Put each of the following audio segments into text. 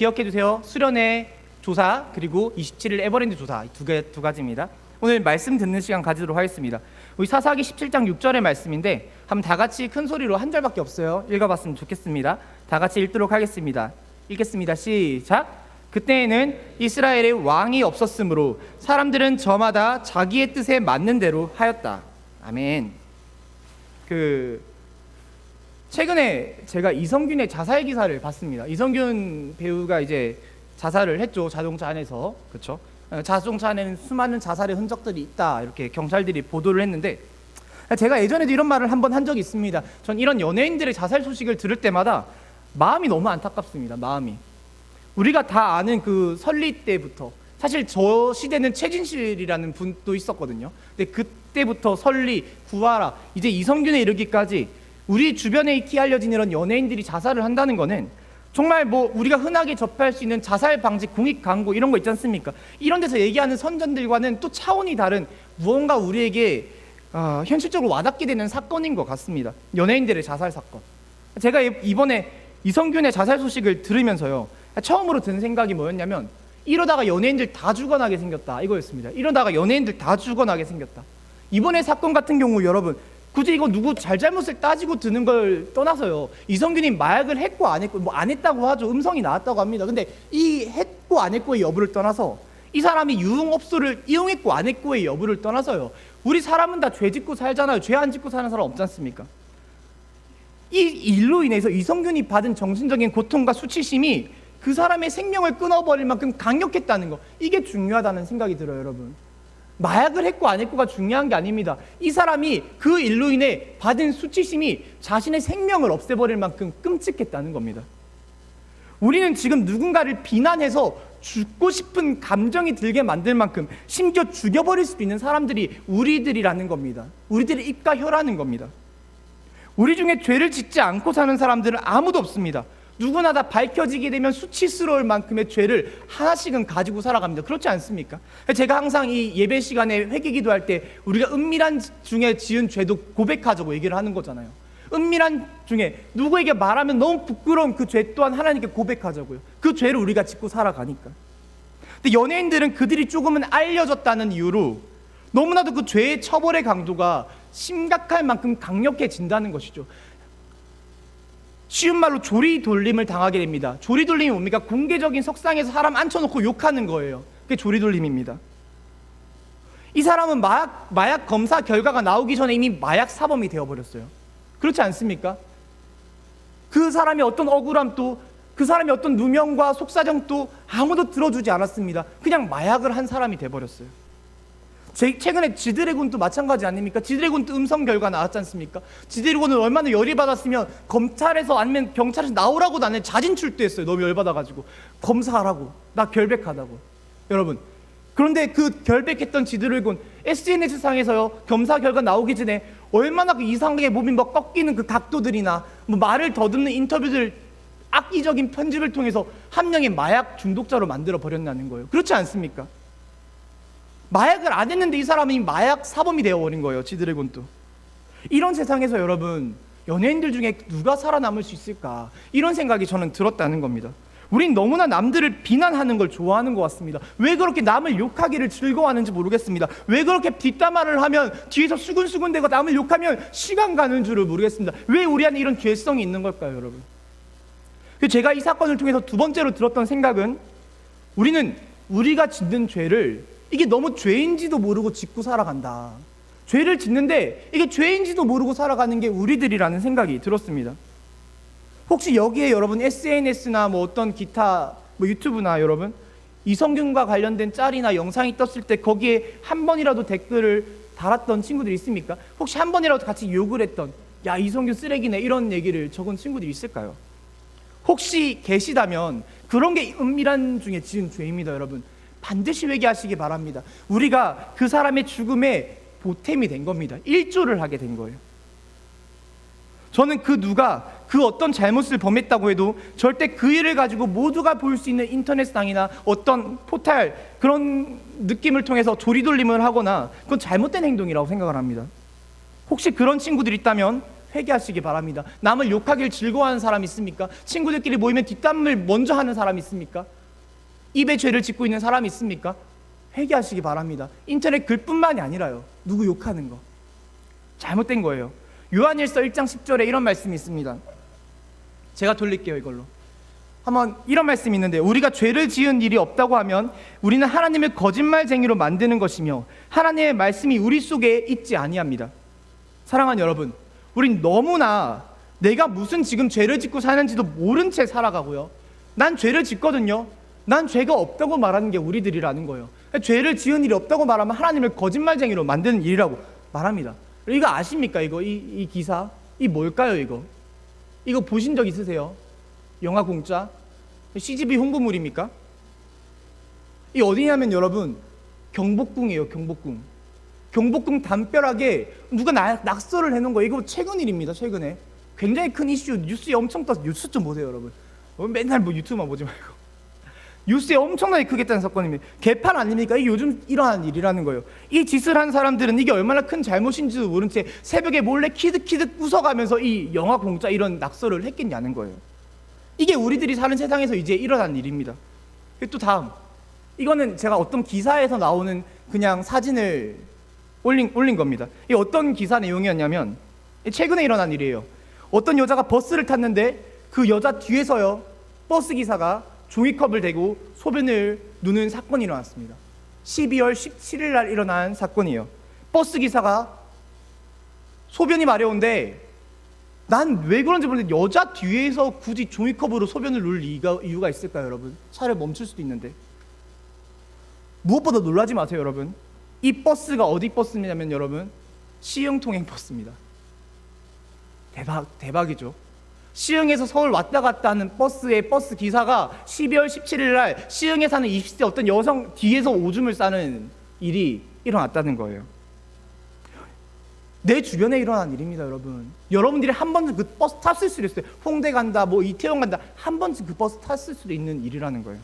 기억해 주세요. 수련회 조사 그리고 27일 에버랜드 조사 두 가지입니다. 오늘 말씀 듣는 시간 가지도록 하겠습니다. 우리 사사기 17장 6절의 말씀인데 한번 다 같이 큰 소리로 한 절밖에 없어요. 읽어봤으면 좋겠습니다. 다 같이 읽도록 하겠습니다. 읽겠습니다. 시작. 그때에는 이스라엘에 왕이 없었으므로 사람들은 저마다 자기의 뜻에 맞는 대로 하였다. 아멘. 최근에 제가 이성균의 자살 기사를 봤습니다. 이성균 배우가 이제 자살을 했죠. 자동차 안에서. 그렇죠? 자동차 안에는 수많은 자살의 흔적들이 있다. 이렇게 경찰들이 보도를 했는데 제가 예전에도 이런 말을 한번 한 적이 있습니다. 전 이런 연예인들의 자살 소식을 들을 때마다 마음이 너무 안타깝습니다. 마음이. 우리가 다 아는 그 설리 때부터, 사실 저 시대는 최진실이라는 분도 있었거든요. 근데 그때부터 설리, 구하라, 이제 이성균에 이르기까지 우리 주변에 익히 알려진 이런 연예인들이 자살을 한다는 거는 정말 뭐 우리가 흔하게 접할 수 있는 자살 방지 공익 광고 이런 거 있지 않습니까? 이런 데서 얘기하는 선전들과는 또 차원이 다른 무언가 우리에게 현실적으로 와닿게 되는 사건인 것 같습니다. 연예인들의 자살 사건. 제가 이번에 이성균의 자살 소식을 들으면서요, 처음으로 든 생각이 뭐였냐면, 이러다가 연예인들 다 죽어나게 생겼다, 이거였습니다. 이러다가 연예인들 다 죽어나게 생겼다. 이번에 사건 같은 경우 여러분, 굳이 이거 누구 잘잘못을 따지고 드는 걸 떠나서요, 이성균이 마약을 했고 안 했고, 뭐 안 했다고 하죠. 음성이 나왔다고 합니다. 근데 이 했고 안 했고의 여부를 떠나서, 이 사람이 유흥업소를 이용했고 안 했고의 여부를 떠나서요, 우리 사람은 다 죄 짓고 살잖아요. 죄 안 짓고 사는 사람 없지 않습니까? 이 일로 인해서 이성균이 받은 정신적인 고통과 수치심이 그 사람의 생명을 끊어버릴 만큼 강력했다는 거, 이게 중요하다는 생각이 들어요. 여러분, 마약을 했고 안 했고가 중요한 게 아닙니다. 이 사람이 그 일로 인해 받은 수치심이 자신의 생명을 없애버릴 만큼 끔찍했다는 겁니다. 우리는 지금 누군가를 비난해서 죽고 싶은 감정이 들게 만들 만큼, 심지어 죽여버릴 수도 있는 사람들이 우리들이라는 겁니다. 우리들의 입과 혀라는 겁니다. 우리 중에 죄를 짓지 않고 사는 사람들은 아무도 없습니다. 누구나 다 밝혀지게 되면 수치스러울 만큼의 죄를 하나씩은 가지고 살아갑니다. 그렇지 않습니까? 제가 항상 이 예배 시간에 회개 기도할 때 우리가 은밀한 중에 지은 죄도 고백하자고 얘기를 하는 거잖아요. 은밀한 중에 누구에게 말하면 너무 부끄러운 그 죄 또한 하나님께 고백하자고요. 그 죄를 우리가 짓고 살아가니까. 근데 연예인들은 그들이 조금은 알려졌다는 이유로 너무나도 그 죄의 처벌의 강도가 심각할 만큼 강력해진다는 것이죠. 쉬운 말로 조리돌림을 당하게 됩니다. 조리돌림이 뭡니까? 공개적인 석상에서 사람 앉혀놓고 욕하는 거예요. 그게 조리돌림입니다. 이 사람은 마약 검사 결과가 나오기 전에 이미 마약 사범이 되어버렸어요. 그렇지 않습니까? 그 사람의 어떤 억울함도, 그 사람의 어떤 누명과 속사정도 아무도 들어주지 않았습니다. 그냥 마약을 한 사람이 돼버렸어요. 최근에 지드래곤도 마찬가지 아닙니까? 지드래곤도 음성 결과 나왔지 않습니까? 지드래곤은 얼마나 열이 받았으면 검찰에서 아니면 경찰에서 나오라고 나는 자진 출두했어요. 너무 열받아가지고 검사하라고, 나 결백하다고. 여러분, 그런데 그 결백했던 지드래곤 SNS상에서요, 검사 결과 나오기 전에 얼마나 그 이상하게 몸이 막 꺾이는 그 각도들이나 뭐 말을 더듬는 인터뷰들, 악의적인 편집을 통해서 한 명의 마약 중독자로 만들어 버렸다는 거예요. 그렇지 않습니까? 마약을 안 했는데 이 사람이 마약 사범이 되어버린 거예요. 지드래곤도. 이런 세상에서 여러분, 연예인들 중에 누가 살아남을 수 있을까, 이런 생각이 저는 들었다는 겁니다. 우린 너무나 남들을 비난하는 걸 좋아하는 것 같습니다. 왜 그렇게 남을 욕하기를 즐거워하는지 모르겠습니다. 왜 그렇게 뒷담화를 하면 뒤에서 수근수근대고 남을 욕하면 시간 가는 줄을 모르겠습니다. 왜 우리 안에 이런 죄성이 있는 걸까요, 여러분? 제가 이 사건을 통해서 두 번째로 들었던 생각은, 우리는 우리가 짓는 죄를 이게 너무 죄인지도 모르고 짓고 살아간다. 죄를 짓는데 이게 죄인지도 모르고 살아가는 게 우리들이라는 생각이 들었습니다. 혹시 여기에 여러분 SNS나 뭐 어떤 기타 뭐 유튜브나 여러분 이성균과 관련된 짤이나 영상이 떴을 때 거기에 한 번이라도 댓글을 달았던 친구들이 있습니까? 혹시 한 번이라도 같이 욕을 했던, 야 이성균 쓰레기네, 이런 얘기를 적은 친구들이 있을까요? 혹시 계시다면 그런 게 은밀한 중에 지은 죄입니다. 여러분, 반드시 회개하시기 바랍니다. 우리가 그 사람의 죽음에 보탬이 된 겁니다. 일조를 하게 된 거예요. 저는 그 누가 그 어떤 잘못을 범했다고 해도 절대 그 일을 가지고 모두가 볼 수 있는 인터넷상이나 어떤 포탈, 그런 느낌을 통해서 조리돌림을 하거나 그건 잘못된 행동이라고 생각을 합니다. 혹시 그런 친구들이 있다면 회개하시기 바랍니다. 남을 욕하길 즐거워하는 사람 있습니까? 친구들끼리 모이면 뒷담을 먼저 하는 사람 있습니까? 입에 죄를 짓고 있는 사람 있습니까? 회개하시기 바랍니다. 인터넷 글뿐만이 아니라요, 누구 욕하는 거 잘못된 거예요. 요한일서 1장 10절에 이런 말씀이 있습니다. 제가 돌릴게요. 이걸로 한번 이런 말씀이 있는데, 우리가 죄를 지은 일이 없다고 하면 우리는 하나님을 거짓말쟁이로 만드는 것이며 하나님의 말씀이 우리 속에 있지 아니합니다. 사랑하는 여러분, 우린 너무나 내가 무슨 지금 죄를 짓고 사는지도 모른 채 살아가고요, 난 죄를 짓거든요, 난 죄가 없다고 말하는 게 우리들이라는 거예요. 죄를 지은 일이 없다고 말하면 하나님을 거짓말쟁이로 만드는 일이라고 말합니다. 이거 아십니까? 이 기사 이 뭘까요? 이거 보신 적 있으세요? 영화 공짜? CGV 홍보물입니까? 이 어디냐면 여러분, 경복궁이에요. 경복궁 담벼락에 누가 낙서를 해놓은 거예요. 이거 최근 일입니다. 최근에 굉장히 큰 이슈, 뉴스에 엄청 떠서, 뉴스 좀 보세요 여러분. 맨날 뭐 유튜브만 보지 말고 뉴스에 엄청나게 크게 뜬 사건입니다. 개판 아닙니까? 이게 요즘 일어나는 일이라는 거예요. 이 짓을 한 사람들은 이게 얼마나 큰 잘못인지도 모른 채 새벽에 몰래 키득키득 웃어가면서 이 영화 공짜 이런 낙서를 했겠냐는 거예요. 이게 우리들이 사는 세상에서 이제 일어난 일입니다. 또 다음, 이거는 제가 어떤 기사에서 나오는 그냥 사진을 올린 겁니다. 이 어떤 기사 내용이었냐면, 최근에 일어난 일이에요. 어떤 여자가 버스를 탔는데 그 여자 뒤에서요, 버스 기사가 종이컵을 대고 소변을 누는 사건이 일어났습니다. 12월 17일 날 일어난 사건이에요. 버스 기사가 소변이 마려운데, 난 왜 그런지 모르겠는데 여자 뒤에서 굳이 종이컵으로 소변을 누를 이유가 있을까요? 여러분, 차를 멈출 수도 있는데. 무엇보다 놀라지 마세요 여러분. 이 버스가 어디 버스냐면 여러분, 시흥통행 버스입니다. 대박이죠. 시흥에서 서울 왔다 갔다 하는 버스의 버스 기사가 12월 17일 날 시흥에 사는 20대 어떤 여성 뒤에서 오줌을 싸는 일이 일어났다는 거예요. 내 주변에 일어난 일입니다 여러분. 여러분들이 한 번쯤 그 버스 탔을 수도 있어요. 홍대 간다, 뭐 이태원 간다, 한 번쯤 그 버스 탔을 수도 있는 일이라는 거예요.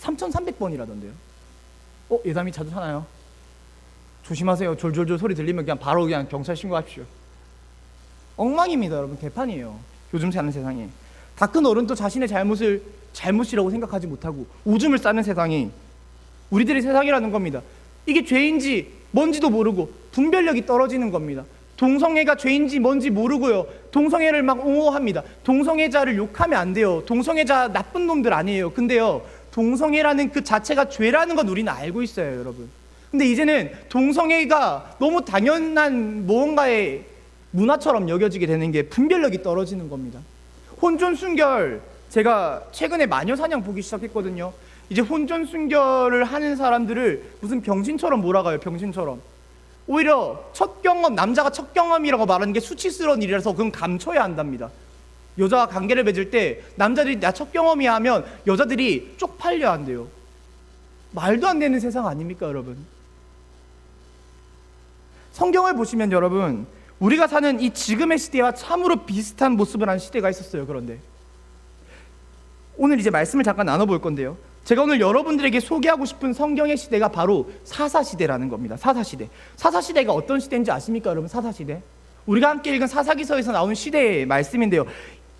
3300번이라던데요. 예담이 자주 타나요? 조심하세요. 졸졸졸 소리 들리면 그냥 바로 그냥 경찰 신고하십시오. 엉망입니다 여러분. 개판이에요 요즘 사는 세상이. 다 큰 어른도 자신의 잘못을 잘못이라고 생각하지 못하고 오줌을 싸는 세상이 우리들의 세상이라는 겁니다. 이게 죄인지 뭔지도 모르고 분별력이 떨어지는 겁니다. 동성애가 죄인지 뭔지 모르고요, 동성애를 막 옹호합니다. 동성애자를 욕하면 안 돼요. 동성애자 나쁜 놈들 아니에요. 근데요, 동성애라는 그 자체가 죄라는 건 우리는 알고 있어요 여러분. 근데 이제는 동성애가 너무 당연한 무언가의 문화처럼 여겨지게 되는 게 분별력이 떨어지는 겁니다. 혼전순결, 제가 최근에 마녀사냥 보기 시작했거든요. 이제 혼전순결을 하는 사람들을 무슨 병신처럼 몰아가요. 병신처럼. 오히려 첫 경험, 남자가 첫 경험이라고 말하는 게 수치스러운 일이라서 그건 감춰야 한답니다. 여자와 관계를 맺을 때 남자들이 나 첫 경험이야 하면 여자들이 쪽팔려야 한대요. 말도 안 되는 세상 아닙니까 여러분? 성경을 보시면 여러분, 우리가 사는 이 지금의 시대와 참으로 비슷한 모습을 한 시대가 있었어요. 그런데 오늘 이제 말씀을 잠깐 나눠볼 건데요, 제가 오늘 여러분들에게 소개하고 싶은 성경의 시대가 바로 사사시대라는 겁니다. 사사시대. 사사시대가 어떤 시대인지 아십니까 여러분? 사사시대, 우리가 함께 읽은 사사기서에서 나온 시대의 말씀인데요,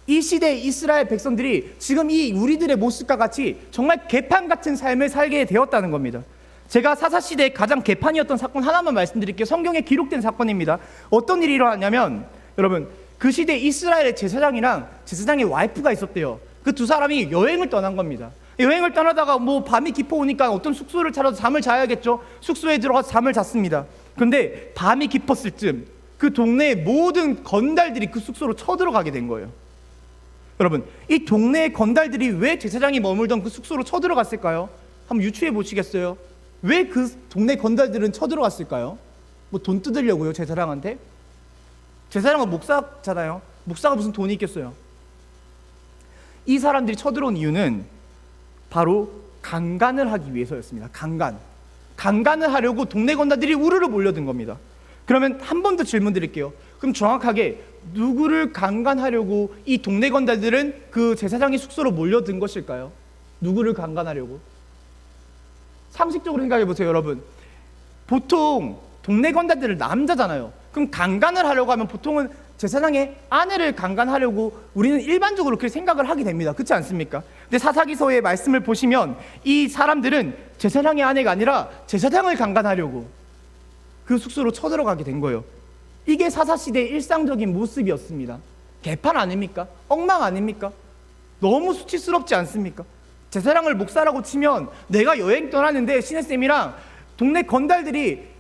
이 시대의 이스라엘 백성들이 지금 이 우리들의 모습과 같이 정말 개판 같은 삶을 살게 되었다는 겁니다. 제가 사사시대의 가장 개판이었던 사건 하나만 말씀드릴게요. 성경에 기록된 사건입니다. 어떤 일이 일어났냐면 여러분, 그 시대 이스라엘의 제사장이랑 제사장의 와이프가 있었대요. 그 두 사람이 여행을 떠난 겁니다. 여행을 떠나다가 뭐 밤이 깊어오니까 어떤 숙소를 찾아서 잠을 자야겠죠. 숙소에 들어가서 잠을 잤습니다. 그런데 밤이 깊었을 쯤 그 동네의 모든 건달들이 그 숙소로 쳐들어가게 된 거예요. 여러분, 이 동네의 건달들이 왜 제사장이 머물던 그 숙소로 쳐들어갔을까요? 한번 유추해 보시겠어요? 왜 그 동네 건달들은 쳐들어갔을까요? 뭐 돈 뜯으려고요, 제사장한테? 제사장은 목사잖아요. 목사가 무슨 돈이 있겠어요? 이 사람들이 쳐들어온 이유는 바로 강간을 하기 위해서였습니다. 강간을 하려고 동네 건달들이 우르르 몰려든 겁니다. 그러면 한 번 더 질문 드릴게요. 그럼 정확하게 누구를 강간하려고 이 동네 건달들은 그 제사장의 숙소로 몰려든 것일까요? 누구를 강간하려고? 상식적으로 생각해 보세요 여러분. 보통 동네 건달들은 남자잖아요. 그럼 강간을 하려고 하면 보통은 제사장의 아내를 강간하려고 우리는 일반적으로 그렇게 생각을 하게 됩니다. 그렇지 않습니까? 근데 사사기서의 말씀을 보시면 이 사람들은 제사장의 아내가 아니라 제사장을 강간하려고 그 숙소로 쳐들어가게 된 거예요. 이게 사사시대의 일상적인 모습이었습니다. 개판 아닙니까? 엉망 아닙니까? 너무 수치스럽지 않습니까? 제사장을 목사라고 치면 내가 여행 떠나는데 신혜쌤이랑 동네 건달들이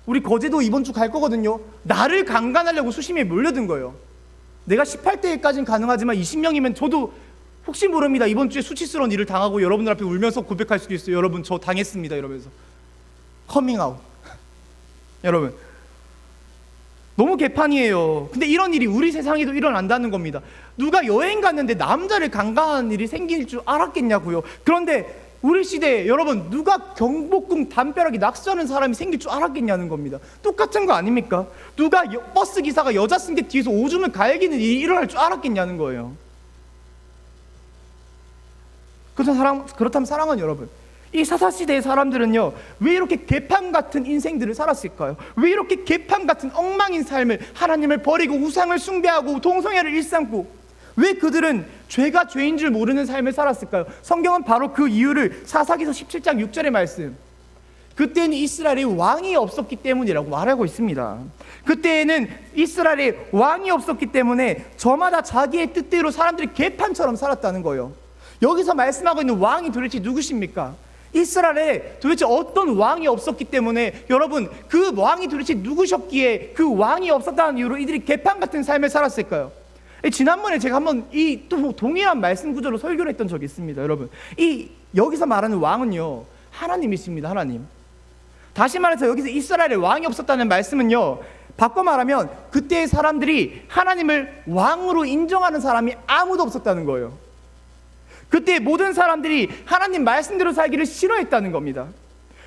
우리 거제도 이번 주 갈 거거든요. 나를 강간하려고 수심에 몰려든 거예요. 내가 18대까지는 가능하지만 20명이면 저도 혹시 모릅니다. 이번 주에 수치스러운 일을 당하고 여러분들 앞에 울면서 고백할 수도 있어요. 여러분 저 당했습니다 이러면서 커밍아웃. 여러분 너무 개판이에요. 근데 이런 일이 우리 세상에도 일어난다는 겁니다. 누가 여행 갔는데 남자를 강간하는 일이 생길 줄 알았겠냐고요. 그런데 우리 시대에 여러분 누가 경복궁 담벼락에 낙서하는 사람이 생길 줄 알았겠냐는 겁니다. 똑같은 거 아닙니까? 누가 버스 기사가 여자 쓴 게 뒤에서 오줌을 갈기는 일이 일어날 줄 알았겠냐는 거예요. 그렇다면 사랑하는 여러분, 이 사사시대의 사람들은요 왜 이렇게 개판 같은 인생들을 살았을까요? 왜 이렇게 개판 같은 엉망인 삶을, 하나님을 버리고 우상을 숭배하고 동성애를 일삼고, 왜 그들은 죄가 죄인 줄 모르는 삶을 살았을까요? 성경은 바로 그 이유를 사사기서 17장 6절의 말씀, 그때는 이스라엘에 왕이 없었기 때문이라고 말하고 있습니다. 그때에는 이스라엘에 왕이 없었기 때문에 저마다 자기의 뜻대로 사람들이 개판처럼 살았다는 거예요. 여기서 말씀하고 있는 왕이 도대체 누구십니까? 이스라엘에 도대체 어떤 왕이 없었기 때문에, 여러분 그 왕이 도대체 누구셨기에 그 왕이 없었다는 이유로 이들이 개판 같은 삶을 살았을까요? 지난번에 제가 한번 이 또 동일한 말씀 구조로 설교를 했던 적이 있습니다. 여러분 여기서 말하는 왕은요 하나님이십니다. 하나님. 다시 말해서 여기서 이스라엘에 왕이 없었다는 말씀은요, 바꿔 말하면 그때의 사람들이 하나님을 왕으로 인정하는 사람이 아무도 없었다는 거예요. 그때 모든 사람들이 하나님 말씀대로 살기를 싫어했다는 겁니다.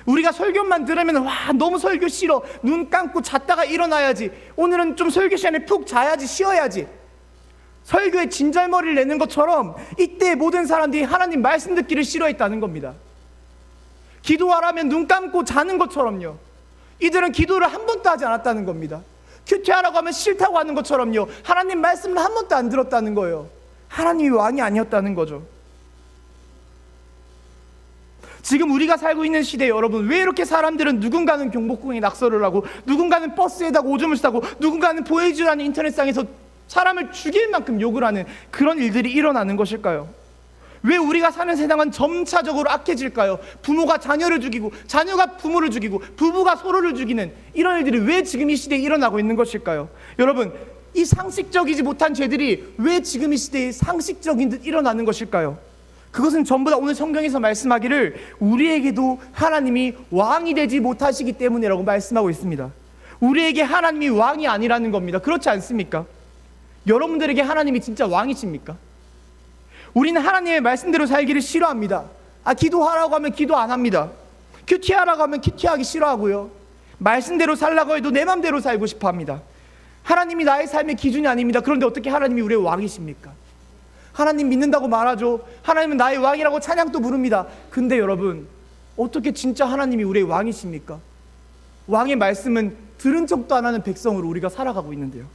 우리가 설교만 들으면 와 너무 설교 싫어, 눈 감고 잤다가 일어나야지, 오늘은 좀 설교 시간에 푹 자야지, 쉬어야지, 설교에 진절머리를 내는 것처럼 이때 모든 사람들이 하나님 말씀 듣기를 싫어했다는 겁니다. 기도하라면 눈 감고 자는 것처럼요, 이들은 기도를 한 번도 하지 않았다는 겁니다. 큐티하라고 하면 싫다고 하는 것처럼요, 하나님 말씀을 한 번도 안 들었다는 거예요. 하나님이 왕이 아니었다는 거죠. 지금 우리가 살고 있는 시대에 여러분 왜 이렇게 사람들은 누군가는 경복궁에 낙서를 하고, 누군가는 버스에다가 오줌을 싸고, 누군가는 보이지라는 인터넷상에서 사람을 죽일 만큼 욕을 하는 그런 일들이 일어나는 것일까요? 왜 우리가 사는 세상은 점차적으로 악해질까요? 부모가 자녀를 죽이고, 자녀가 부모를 죽이고, 부부가 서로를 죽이는 이런 일들이 왜 지금 이 시대에 일어나고 있는 것일까요? 여러분 이 상식적이지 못한 죄들이 왜 지금 이 시대에 상식적인 듯 일어나는 것일까요? 그것은 전부 다 오늘 성경에서 말씀하기를 우리에게도 하나님이 왕이 되지 못하시기 때문이라고 말씀하고 있습니다. 우리에게 하나님이 왕이 아니라는 겁니다. 그렇지 않습니까? 여러분들에게 하나님이 진짜 왕이십니까? 우리는 하나님의 말씀대로 살기를 싫어합니다. 기도하라고 하면 기도 안 합니다. 큐티하라고 하면 큐티하기 싫어하고요, 말씀대로 살라고 해도 내 맘대로 살고 싶어 합니다. 하나님이 나의 삶의 기준이 아닙니다. 그런데 어떻게 하나님이 우리의 왕이십니까? 하나님 믿는다고 말하죠. 하나님은 나의 왕이라고 찬양도 부릅니다. 근데 여러분 어떻게 진짜 하나님이 우리의 왕이십니까? 왕의 말씀은 들은 척도 안 하는 백성으로 우리가 살아가고 있는데요.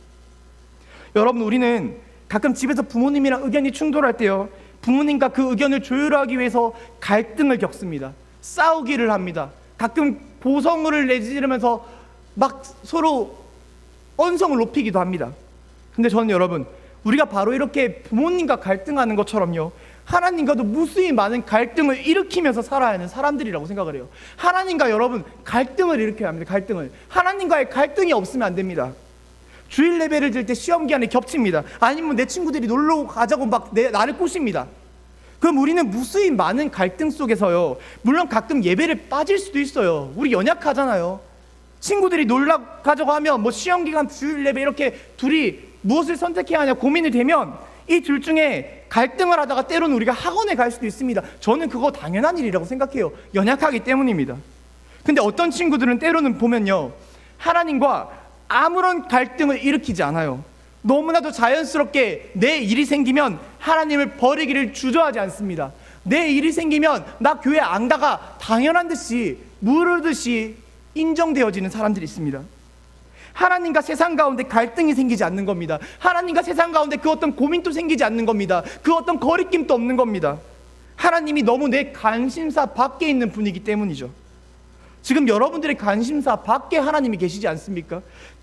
여러분 우리는 가끔 집에서 부모님이랑 의견이 충돌할 때요, 부모님과 그 의견을 조율하기 위해서 갈등을 겪습니다. 싸우기를 합니다. 가끔 보성을 내지르면서 막 서로 언성을 높이기도 합니다. 근데 저는 여러분 우리가 바로 이렇게 부모님과 갈등하는 것처럼요, 하나님과도 무수히 많은 갈등을 일으키면서 살아야 하는 사람들이라고 생각을 해요. 하나님과 여러분 갈등을 일으켜야 합니다. 갈등을. 하나님과의 갈등이 없으면 안 됩니다. 주일 예배를 드릴 때 시험 기간에 겹칩니다. 아니면 내 친구들이 놀러 가자고 막 나를 꼬십니다. 그럼 우리는 무수히 많은 갈등 속에서요, 물론 가끔 예배를 빠질 수도 있어요. 우리 연약하잖아요. 친구들이 놀러 가자고 하면 뭐 시험 기간 주일 예배 이렇게 둘이 무엇을 선택해야 하냐 고민이 되면 이 둘 중에 갈등을 하다가 때로는 우리가 학원에 갈 수도 있습니다. 저는 그거 당연한 일이라고 생각해요. 연약하기 때문입니다. 근데 어떤 친구들은 때로는 보면요, 하나님과 아무런 갈등을 일으키지 않아요. 너무나도 자연스럽게 내 일이 생기면 하나님을 버리기를 주저하지 않습니다. 내 일이 생기면 나 교회 안 가가 당연한 듯이 무르듯이 인정되어지는 사람들이 있습니다. 하나님과 세상 가운데 갈등이 생기지 않는 겁니다. 하나님과 세상 가운데 그 어떤 고민도 생기지 않는 겁니다. 그 어떤 거리낌도 없는 겁니다. 하나님이 너무 내 관심사 밖에 있는 분이기 때문이죠. 지금 여러분들의 관심사 밖에 하나님이 계시지 않습니까?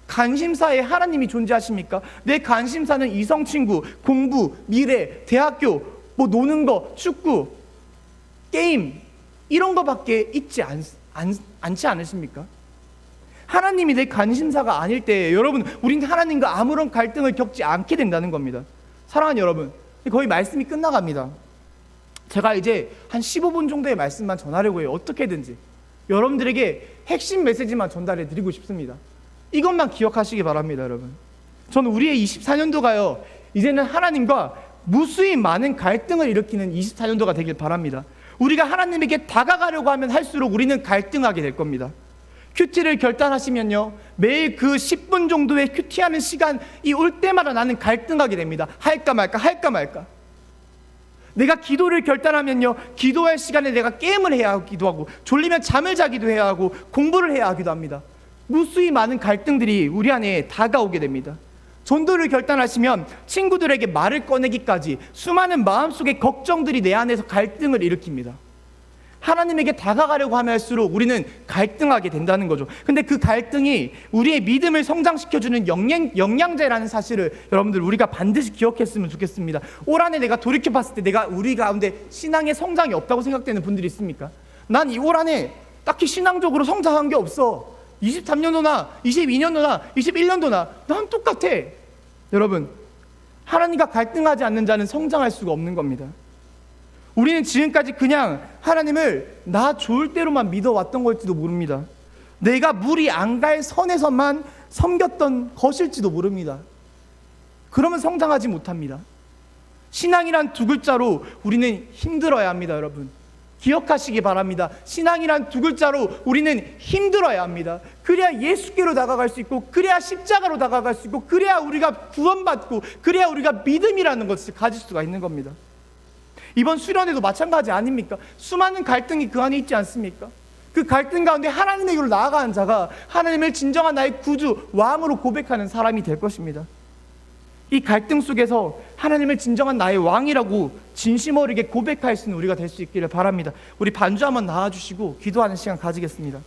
관심사에 하나님이 존재하십니까? 내 관심사는 이성 친구, 공부, 미래, 대학교, 뭐 노는 거, 축구, 게임 이런 거밖에 있지 않지 않으십니까? 하나님이 내 관심사가 아닐 때 여러분, 우린 하나님과 아무런 갈등을 겪지 않게 된다는 겁니다. 사랑하는 여러분, 거의 말씀이 끝나갑니다. 제가 이제 한 15분 정도의 말씀만 전하려고 해요. 어떻게든지 여러분들에게 핵심 메시지만 전달해 드리고 싶습니다. 이것만 기억하시기 바랍니다. 여러분, 저는 우리의 24년도가요 이제는 하나님과 무수히 많은 갈등을 일으키는 24년도가 되길 바랍니다. 우리가 하나님에게 다가가려고 하면 할수록 우리는 갈등하게 될 겁니다. 큐티를 결단하시면요, 매일 그 10분 정도의 큐티하는 시간이 올 때마다 나는 갈등하게 됩니다. 할까 말까 할까 말까. 내가 기도를 결단하면요, 기도할 시간에 내가 게임을 해야 하기도 하고, 졸리면 잠을 자기도 해야 하고, 공부를 해야 하기도 합니다. 무수히 많은 갈등들이 우리 안에 다가오게 됩니다. 전도를 결단하시면 친구들에게 말을 꺼내기까지 수많은 마음속의 걱정들이 내 안에서 갈등을 일으킵니다. 하나님에게 다가가려고 하면 할수록 우리는 갈등하게 된다는 거죠. 근데 그 갈등이 우리의 믿음을 성장시켜주는 영양제라는 사실을 여러분들 우리가 반드시 기억했으면 좋겠습니다. 올 한해 내가 돌이켜봤을 때 내가 우리 가운데 신앙의 성장이 없다고 생각되는 분들이 있습니까? 난 이 올 한해 딱히 신앙적으로 성장한 게 없어. 23년도나 22년도나 21년도나 난 똑같아. 여러분, 하나님과 갈등하지 않는 자는 성장할 수가 없는 겁니다. 우리는 지금까지 그냥 하나님을 나 좋을 대로만 믿어왔던 걸지도 모릅니다. 내가 물이 안 갈 선에서만 섬겼던 것일지도 모릅니다. 그러면 성장하지 못합니다. 신앙이란 두 글자로 우리는 힘들어야 합니다. 여러분, 기억하시기 바랍니다. 신앙이란 두 글자로 우리는 힘들어야 합니다. 그래야 예수께로 다가갈 수 있고, 그래야 십자가로 다가갈 수 있고, 그래야 우리가 구원받고, 그래야 우리가 믿음이라는 것을 가질 수가 있는 겁니다. 이번 수련회도 마찬가지 아닙니까? 수많은 갈등이 그 안에 있지 않습니까? 그 갈등 가운데 하나님에게로 나아가는 자가 하나님을 진정한 나의 구주, 왕으로 고백하는 사람이 될 것입니다. 이 갈등 속에서 하나님을 진정한 나의 왕이라고 진심 어리게 고백할 수 있는 우리가 될 수 있기를 바랍니다. 우리 반주 한번 나와주시고 기도하는 시간 가지겠습니다.